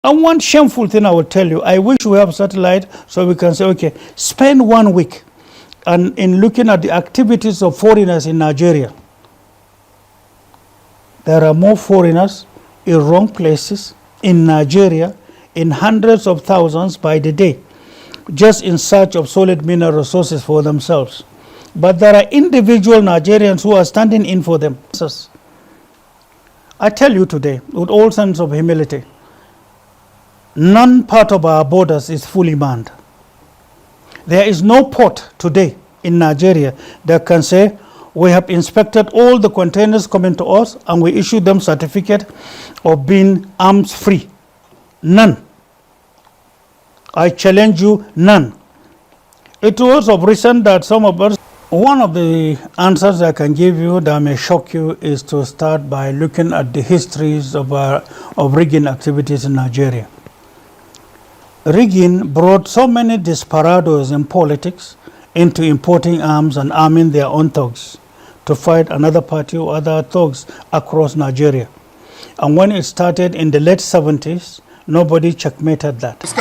And one shameful thing I will tell you, I wish we have satellite so we can say, okay, spend 1 week in looking at the activities of foreigners in Nigeria. There are more foreigners in wrong places in Nigeria in hundreds of thousands by the day, just in search of solid mineral resources for themselves. But there are individual Nigerians who are standing in for them. I tell you today, with all sense of humility, none part of our borders is fully manned. There is no port today in Nigeria that can say, we have inspected all the containers coming to us and we issue them certificate of being arms free. None. I challenge you, none. It was of recent that some of us, one of the answers I can give you that may shock you is to start by looking at the histories of rigging activities in Nigeria. Rigging brought so many desperados in politics into importing arms and arming their own thugs to fight another party or other thugs across Nigeria. And when it started in the late 70s, nobody checkmated that. This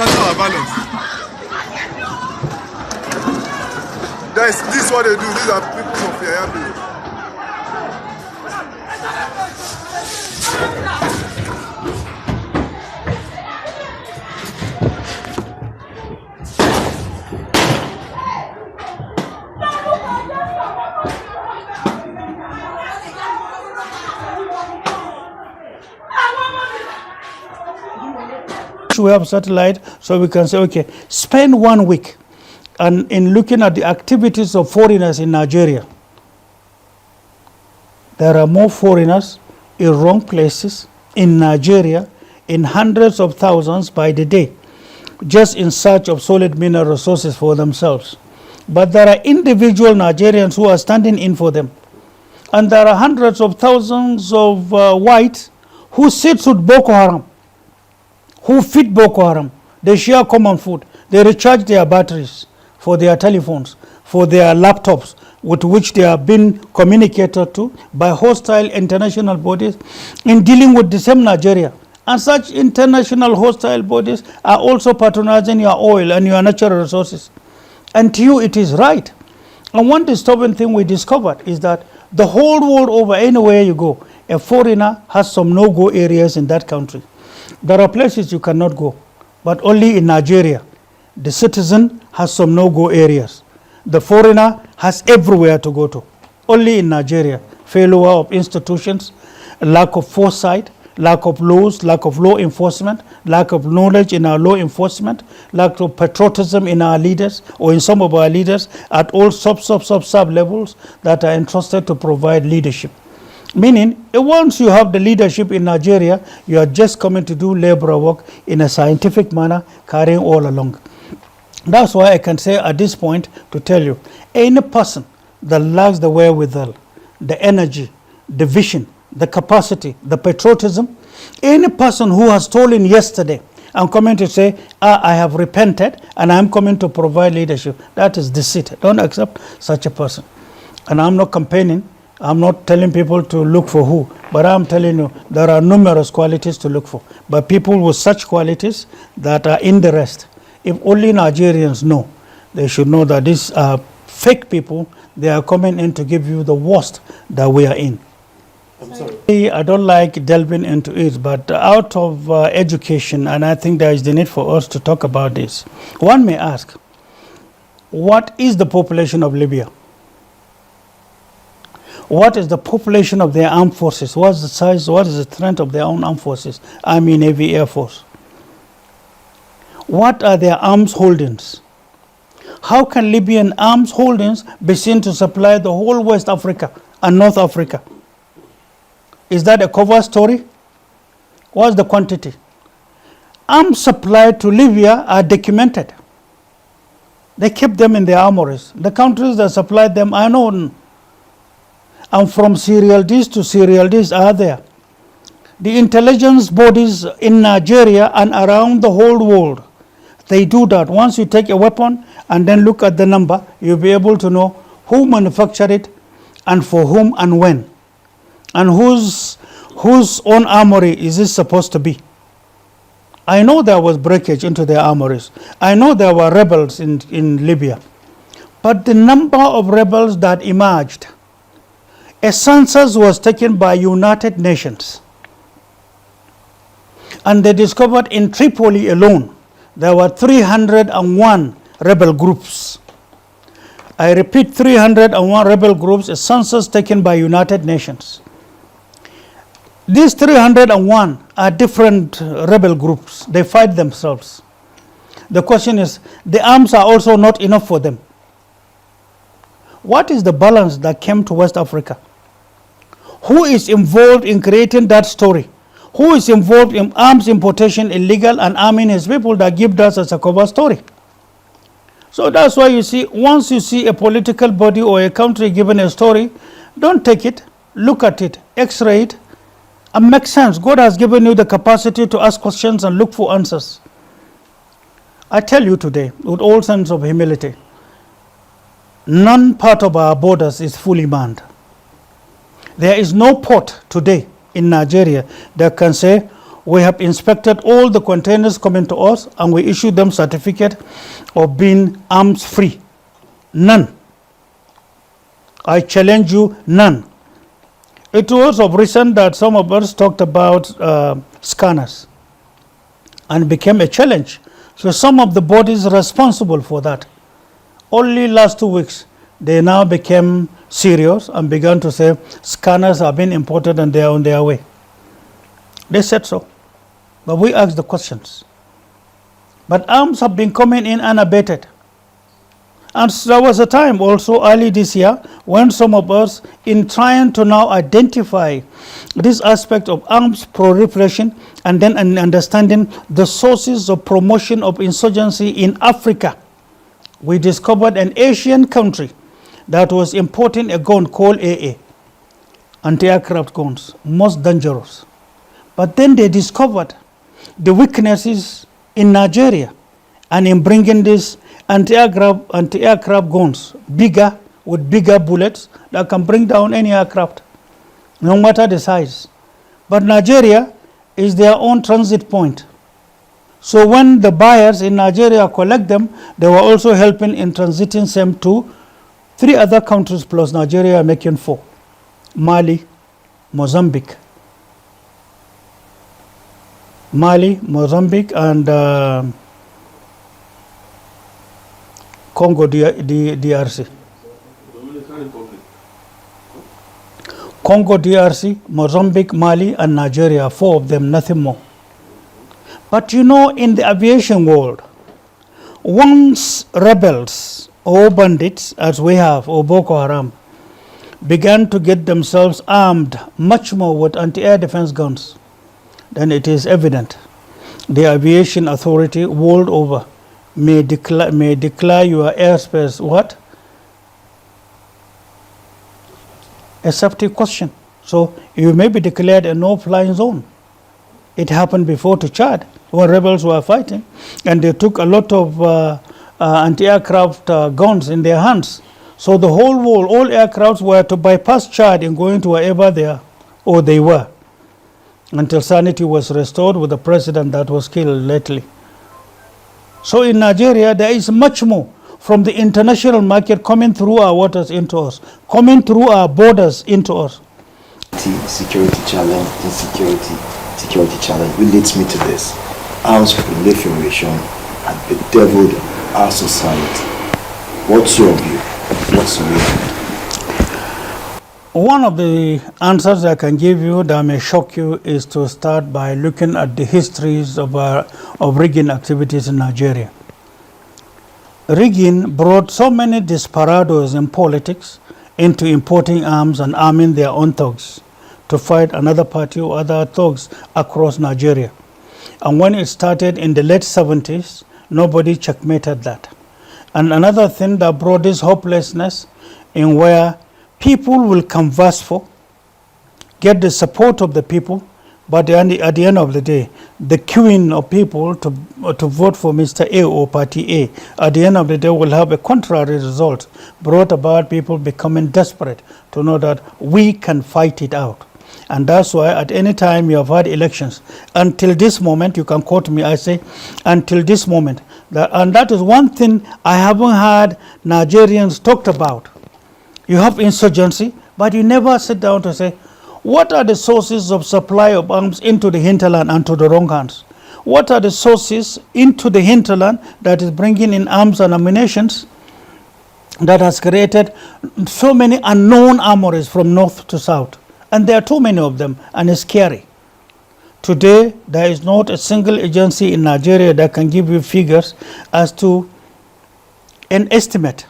is what they do. These are people from Fiayabi. We have satellite so we can say, okay, spend 1 week in looking at the activities of foreigners in Nigeria. There are more foreigners in wrong places in Nigeria in hundreds of thousands by the day, just in search of solid mineral resources for themselves. But there are individual Nigerians who are standing in for them. And there are hundreds of thousands of whites who sit with Boko Haram, who feed Boko Haram. They share common food. They recharge their batteries for their telephones, for their laptops, with which they have been communicated to by hostile international bodies in dealing with the same Nigeria. And such international hostile bodies are also patronizing your oil and your natural resources. And to you, it is right. And one disturbing thing we discovered is that the whole world over, anywhere you go, a foreigner has some no-go areas in that country. There are places you cannot go, but only in Nigeria. The citizen has some no-go areas. The foreigner has everywhere to go to. Only in Nigeria, failure of institutions, lack of foresight, lack of laws, lack of law enforcement, lack of knowledge in our law enforcement, lack of patriotism in our leaders or in some of our leaders at all sub levels that are entrusted to provide leadership. Meaning, once you have the leadership in Nigeria, you are just coming to do labor work in a scientific manner, carrying all along. That's why I can say at this point to tell you, any person that lacks the wherewithal, the energy, the vision, the capacity, the patriotism, any person who has stolen yesterday and coming to say, I have repented and I'm coming to provide leadership, that is deceit. Don't accept such a person. And I'm not campaigning. I'm not telling people to look for who, but I'm telling you there are numerous qualities to look for. But people with such qualities that are in the rest, if only Nigerians know, they should know that these are fake people. They are coming in to give you the worst that we are in. I'm sorry. I don't like delving into it, but out of education, and I think there is the need for us to talk about this. One may ask, what is the population of Libya? What is the population of their armed forces? What is the size, what is the strength of their own armed forces? Army, Navy, Air Force. What are their arms holdings? How can Libyan arms holdings be seen to supply the whole West Africa and North Africa? Is that a cover story? What's the quantity? Arms supplied to Libya are documented. They keep them in their armories. The countries that supplied them are known. And from serial this to serial this are there. The intelligence bodies in Nigeria and around the whole world, they do that. Once you take a weapon and then look at the number, you'll be able to know who manufactured it and for whom and when. And whose own armory is this supposed to be? I know there was breakage into their armories. I know there were rebels in Libya. But the number of rebels that emerged, a census was taken by United Nations. And they discovered in Tripoli alone, there were 301 rebel groups. I repeat, 301 rebel groups, a census taken by United Nations. These 301 are different rebel groups. They fight themselves. The question is, the arms are also not enough for them. What is the balance that came to West Africa? Who is involved in creating that story? Who is involved in arms importation, illegal, and arming his people that give us as a cover story? So that's why you see, once you see a political body or a country given a story, don't take it, look at it, x-ray it, and make sense. God has given you the capacity to ask questions and look for answers. I tell you today, with all sense of humility, none part of our borders is fully manned. There is no port today in Nigeria that can say, we have inspected all the containers coming to us and we issue them certificate of being arms free. None. I challenge you, none. It was of recent that some of us talked about scanners and became a challenge. So some of the bodies responsible for that, only last 2 weeks, they now became serious and began to say scanners have been imported and they are on their way. They said so. But we asked the questions. But arms have been coming in unabated. And there was a time also early this year when some of us, in trying to now identify this aspect of arms proliferation and then understanding the sources of promotion of insurgency in Africa, we discovered an Asian country that was importing a gun called AA, anti-aircraft guns, most dangerous. But then they discovered the weaknesses in Nigeria and in bringing these anti-aircraft guns, bigger, with bigger bullets that can bring down any aircraft, no matter the size. But Nigeria is their own transit point. So when the buyers in Nigeria collect them, they were also helping in transiting them to 3 other countries plus Nigeria, making 4. Mali, Mozambique, and Congo DRC. Congo DRC, Mozambique, Mali, and Nigeria, 4 of them, nothing more. But you know, in the aviation world, once rebels or bandits, as we have, or Boko Haram, began to get themselves armed much more with anti-air defense guns, then it is evident the aviation authority world over may declare your airspace what? A safety question. So you may be declared a no-flying zone. It happened before to Chad when rebels were fighting, and they took a lot of anti-aircraft guns in their hands. So the whole world, all aircrafts were to bypass Chad in going to wherever they were, until sanity was restored with the president that was killed lately. So in Nigeria, there is much more from the international market coming through our waters into us, coming through our borders into us. Security challenge, insecurity, security challenge, which leads me to this. Arms proliferation had bedeviled our society. What's your view? What's your view? One of the answers I can give you that may shock you is to start by looking at the histories of rigging activities in Nigeria. Rigging brought so many desperados in politics into importing arms and arming their own thugs to fight another party or other thugs across Nigeria. And when it started in the late 70s, nobody checkmated that. And another thing that brought this hopelessness in where people will canvass for, get the support of the people, but at the end of the day, the queuing of people to vote for Mr. A or Party A, at the end of the day will have a contrary result, brought about people becoming desperate to know that we can fight it out. And that's why at any time you have had elections, until this moment, you can quote me, I say, until this moment. And that is one thing I haven't heard Nigerians talked about. You have insurgency, but you never sit down to say, what are the sources of supply of arms into the hinterland and to the wrong hands? What are the sources into the hinterland that is bringing in arms and ammunition that has created so many unknown armories from north to south? And there are too many of them, and it's scary. Today, there is not a single agency in Nigeria that can give you figures as to an estimate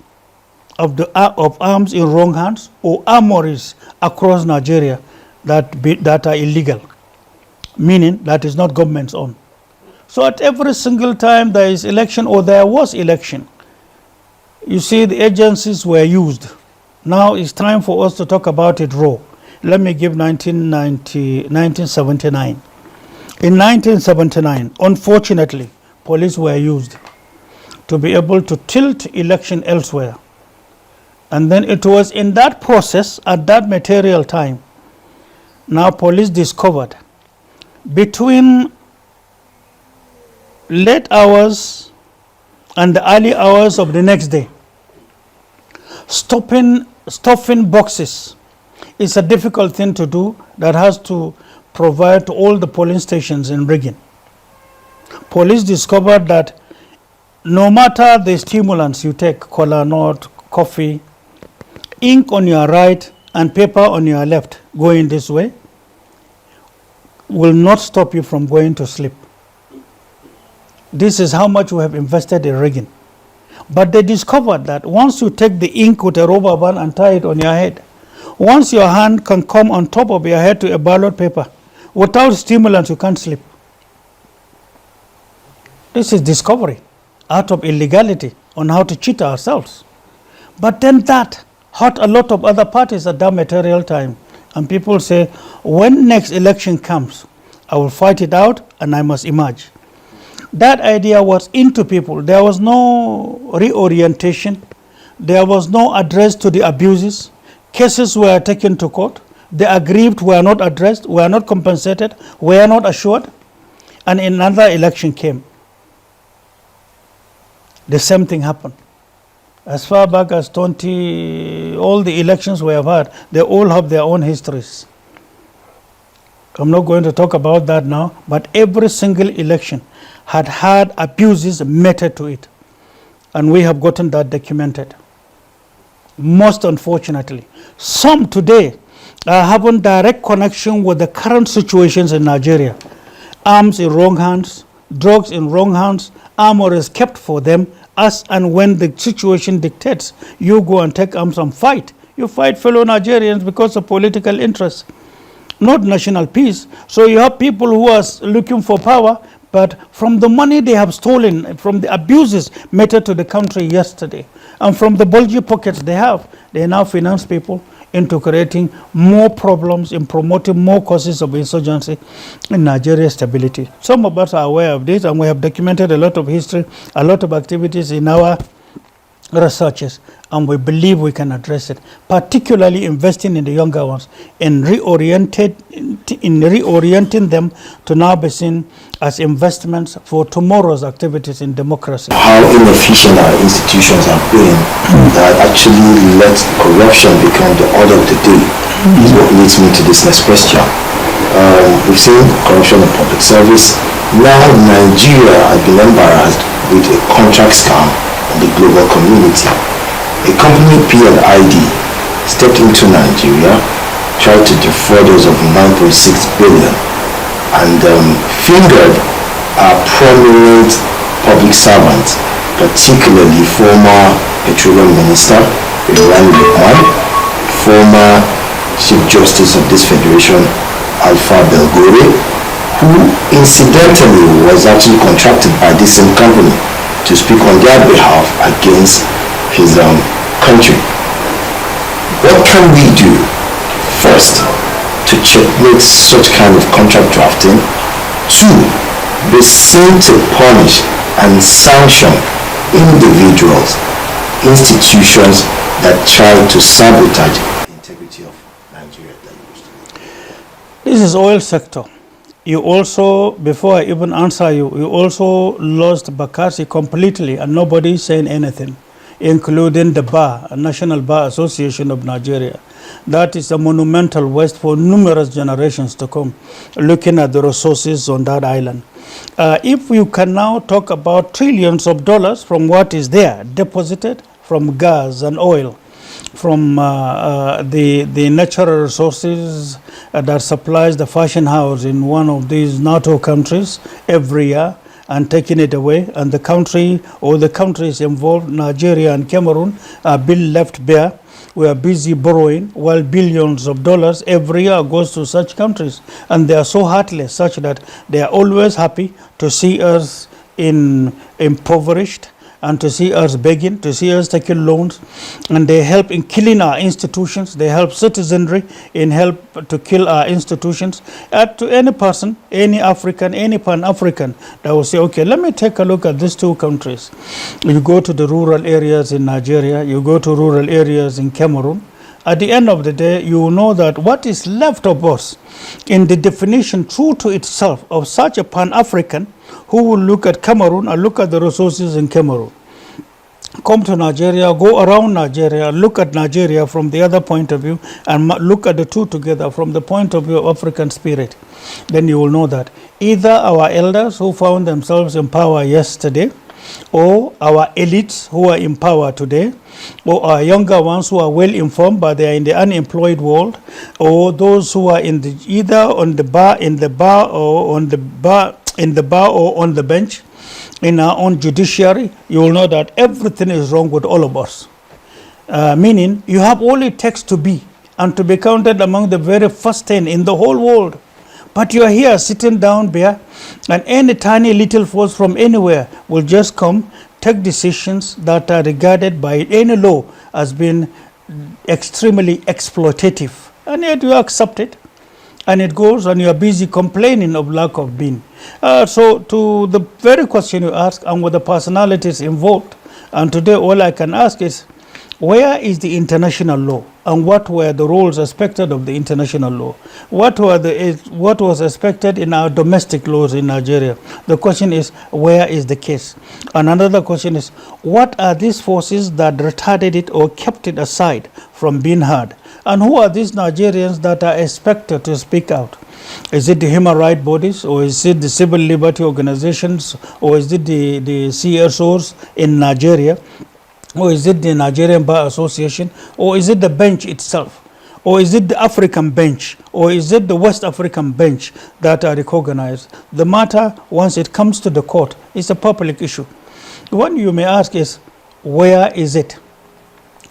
of arms in wrong hands or armories across Nigeria that are illegal, meaning that is not government's own. So at every single time there is election or there was election, you see the agencies were used. Now it's time for us to talk about it raw. Let me give 1979. In 1979, unfortunately, police were used to be able to tilt election elsewhere. And then it was in that process, at that material time, now police discovered between late hours and the early hours of the next day, stuffing boxes is a difficult thing to do that has to provide to all the polling stations in Britain. Police discovered that no matter the stimulants you take, cola nut, coffee, ink on your right and paper on your left going this way will not stop you from going to sleep. This is how much we have invested in rigging. But they discovered that once you take the ink with a rubber band and tie it on your head, once your hand can come on top of your head to a ballot paper, without stimulants you can't sleep. This is discovery out of illegality on how to cheat ourselves. But then that hurt a lot of other parties at that material time. And people say, when next election comes, I will fight it out and I must emerge. That idea was into people. There was no reorientation. There was no address to the abuses. Cases were taken to court. The aggrieved were not addressed, were not compensated, were not assured. And another election came. The same thing happened. As far back as all the elections we have had, they all have their own histories. I'm not going to talk about that now, but every single election had had abuses meted to it. And we have gotten that documented. Most unfortunately. Some today are having direct connection with the current situations in Nigeria. Arms in wrong hands, drugs in wrong hands, armor is kept for them as and when the situation dictates. You go and take arms and fight. You fight fellow Nigerians because of political interests, not national peace. So you have people who are looking for power, but from the money they have stolen, from the abuses meted to the country yesterday, and from the bulgy pockets they have, they now finance people into creating more problems, in promoting more causes of insurgency in Nigeria's stability. Some of us are aware of this, and we have documented a lot of history, a lot of activities in our researches, and we believe we can address it, particularly investing in the younger ones, in reorienting them to now be seen as investments for tomorrow's activities in democracy. How inefficient our institutions have been that actually let corruption become the order of the day is what leads me to this next question. We've seen corruption in public service. Now Nigeria has been embarrassed with a contract scam in the global community. A company, P&ID, stepped into Nigeria, tried to defraud us of 9.6 billion, and fingered our prominent public servants, particularly former Petroleum Minister, Ibrahim Lukman, former Chief Justice of this Federation, Alpha Belgore, who incidentally was actually contracted by this same company to speak on their behalf against his country. What can we do first to checkmate such kind of contract drafting? Two, be seen to punish and sanction individuals, institutions that try to sabotage the integrity of Nigeria. This is oil sector. You also, before I even answer you, you also lost Bakassi completely and nobody is saying anything, including the bar, National Bar Association of Nigeria. That is a monumental waste for numerous generations to come, looking at the resources on that island. If you can now talk about trillions of dollars from what is there, deposited from gas and oil, from the natural resources that supplies the fashion house in one of these NATO countries every year, and taking it away, and the country or the countries involved, Nigeria and Cameroon, are being left bare. We are busy borrowing while billions of dollars every year goes to such countries, and they are so heartless such that they are always happy to see us impoverished, and to see us begging, to see us taking loans, and they help in killing our institutions. They help citizenry in help to kill our institutions. To any person, any African, any Pan-African that will say, okay, let me take a look at these two countries. You go to the rural areas in Nigeria, you go to rural areas in Cameroon. At the end of the day, you will know that what is left of us in the definition true to itself of such a Pan-African who will look at Cameroon and look at the resources in Cameroon, come to Nigeria, go around Nigeria, look at Nigeria from the other point of view, and look at the two together from the point of view of African spirit, then you will know that either our elders who found themselves in power yesterday, or our elites who are in power today, or our younger ones who are well informed but they are in the unemployed world, or those who are in the either on the bar, or on the bench in our own judiciary, you will know that everything is wrong with all of us. Meaning you have all it takes to be and to be counted among the very first 10 in the whole world. But you are here sitting down there, and any tiny little force from anywhere will just come, take decisions that are regarded by any law as being extremely exploitative. And yet you accept it, and it goes, and you are busy complaining of lack of being. So to the very question you ask, and with the personalities involved, and today all I can ask is, where is the international law, and what were the rules expected of the international law? What was expected in our domestic laws in Nigeria? The question is, where is the case? And another question is, what are these forces that retarded it or kept it aside from being heard? And who are these Nigerians that are expected to speak out? Is it the human rights bodies, or is it the civil liberty organizations, or is it the CSOs in Nigeria? Or is it the Nigerian Bar Association? Or is it the bench itself? Or is it the African bench? Or is it the West African bench that are recognized? The matter, once it comes to the court, is a public issue. The one you may ask is, where is it?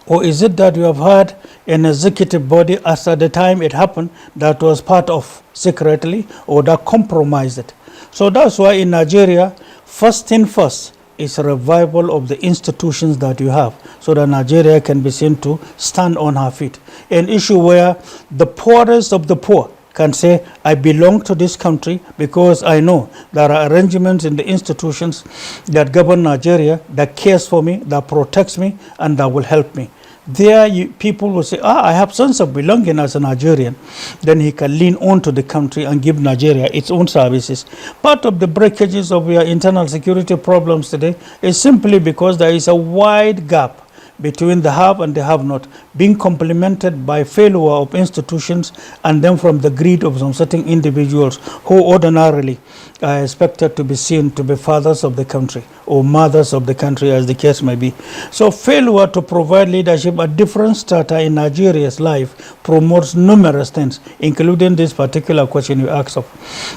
Or is it that you have had an executive body as at the time it happened that was part of secretly, or that compromised it? So that's why in Nigeria, first thing first, is a revival of the institutions that you have, so that Nigeria can be seen to stand on her feet. An issue where the poorest of the poor can say, I belong to this country because I know there are arrangements in the institutions that govern Nigeria, that cares for me, that protects me, and that will help me. There people will say, I have sense of belonging as a Nigerian. Then he can lean on to the country and give Nigeria its own services. Part of the breakages of your internal security problems today is simply because there is a wide gap between the have and the have not, being complemented by failure of institutions, and then from the greed of some certain individuals who ordinarily are expected to be seen to be fathers of the country or mothers of the country, as the case may be. So failure to provide leadership at different strata in Nigeria's life promotes numerous things, including this particular question you asked of.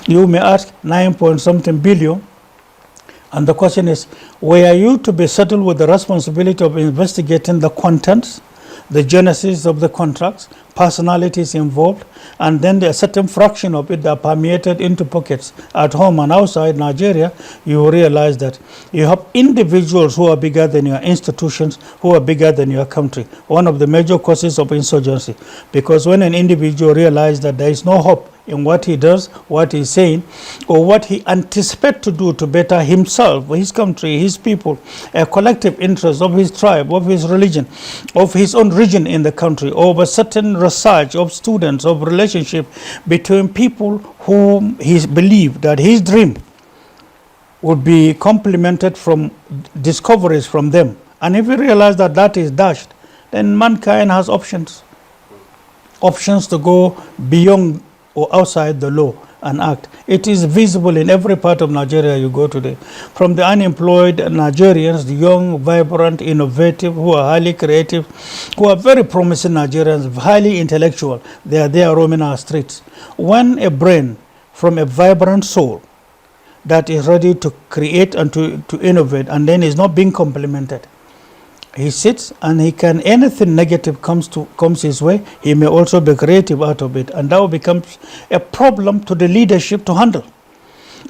You may ask 9-point-something billion, and the question is, were you to be settled with the responsibility of investigating the contents, the genesis of the contracts, personalities involved, and then a certain fraction of it that permeated into pockets at home and outside Nigeria, you will realize that you have individuals who are bigger than your institutions, who are bigger than your country. One of the major causes of insurgency, because when an individual realizes that there is no hope in what he does, what he's saying, or what he anticipates to do to better himself, his country, his people, a collective interest of his tribe, of his religion, of his own region in the country, or a certain research of students, of relationship between people whom he believed that his dream would be complemented from discoveries from them. And if we realize that that is dashed, then mankind has options to go beyond or outside the law and act. It is visible in every part of Nigeria you go today. From the unemployed Nigerians, the young, vibrant, innovative, who are highly creative, who are very promising Nigerians, highly intellectual, they are there roaming our streets. When a brain from a vibrant soul that is ready to create and to innovate and then is not being complemented, he sits and he can, anything negative comes his way, he may also be creative out of it, and that becomes a problem to the leadership to handle.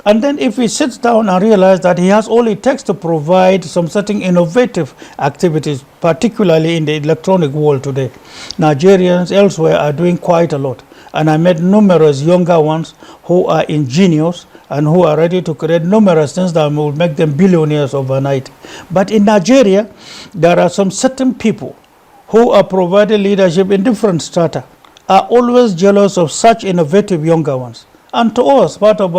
And then if he sits down and realizes that he has all it takes to provide some certain innovative activities, particularly in the electronic world today, Nigerians elsewhere are doing quite a lot. And I met numerous younger ones who are ingenious and who are ready to create numerous things that will make them billionaires overnight. But in Nigeria, there are some certain people who are providing leadership in different strata, are always jealous of such innovative younger ones. And to us, part of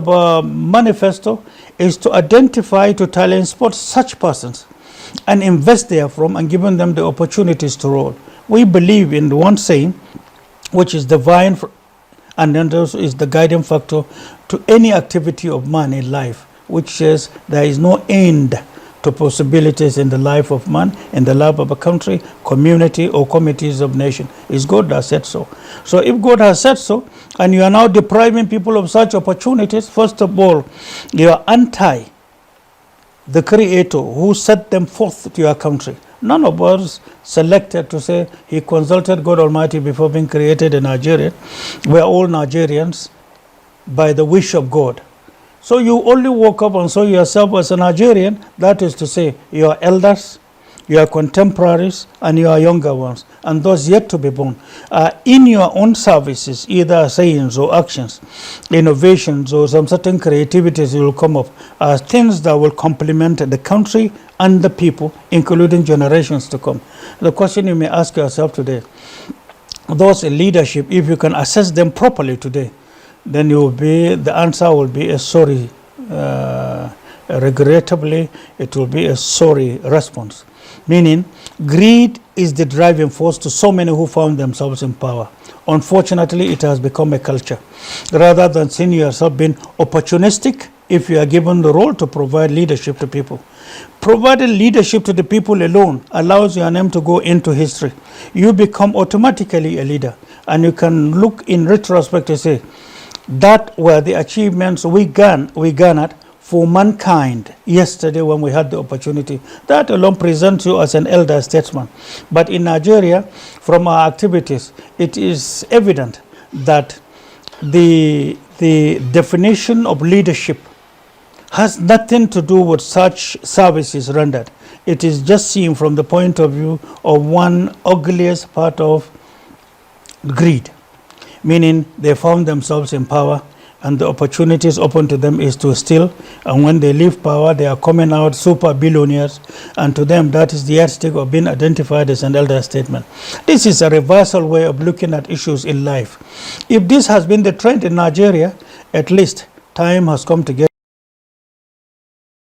our manifesto is to identify, to talent spot such persons and invest therefrom and giving them the opportunities to roll. We believe in the one saying, which is divine, and then also is the guiding factor to any activity of man in life, which says there is no end to possibilities in the life of man, in the life of a country, community, or communities of nation. It's God that said so. So if God has said so, and you are now depriving people of such opportunities, first of all, you are anti the Creator who set them forth to your country. None of us selected to say he consulted God Almighty before being created in Nigeria. We are all Nigerians by the wish of God. So you only woke up and saw yourself as a Nigerian. That is to say, your elders, your contemporaries, and your younger ones, and those yet to be born, in your own services, either sayings or actions, innovations or some certain creativities will come up as things that will complement the country and the people, including generations to come. The question you may ask yourself today, those in leadership, if you can assess them properly today, then the answer will be a sorry, regrettably, it will be a sorry response. Meaning, greed is the driving force to so many who found themselves in power. Unfortunately, it has become a culture. Rather than seeing yourself being opportunistic, if you are given the role to provide leadership to people. Providing leadership to the people alone allows your name to go into history. You become automatically a leader, and you can look in retrospect to say, that were the achievements we garnered for mankind yesterday when we had the opportunity. That alone presents you as an elder statesman. But in Nigeria, from our activities, it is evident that the definition of leadership has nothing to do with such services rendered. It is just seen from the point of view of one ugliest part of greed, meaning they found themselves in power and the opportunities open to them is to steal, and when they leave power, they are coming out super billionaires, and to them that is the yardstick of being identified as an elder statesman. This is a reversal way of looking at issues in life. If this has been the trend in Nigeria, at least time has come to get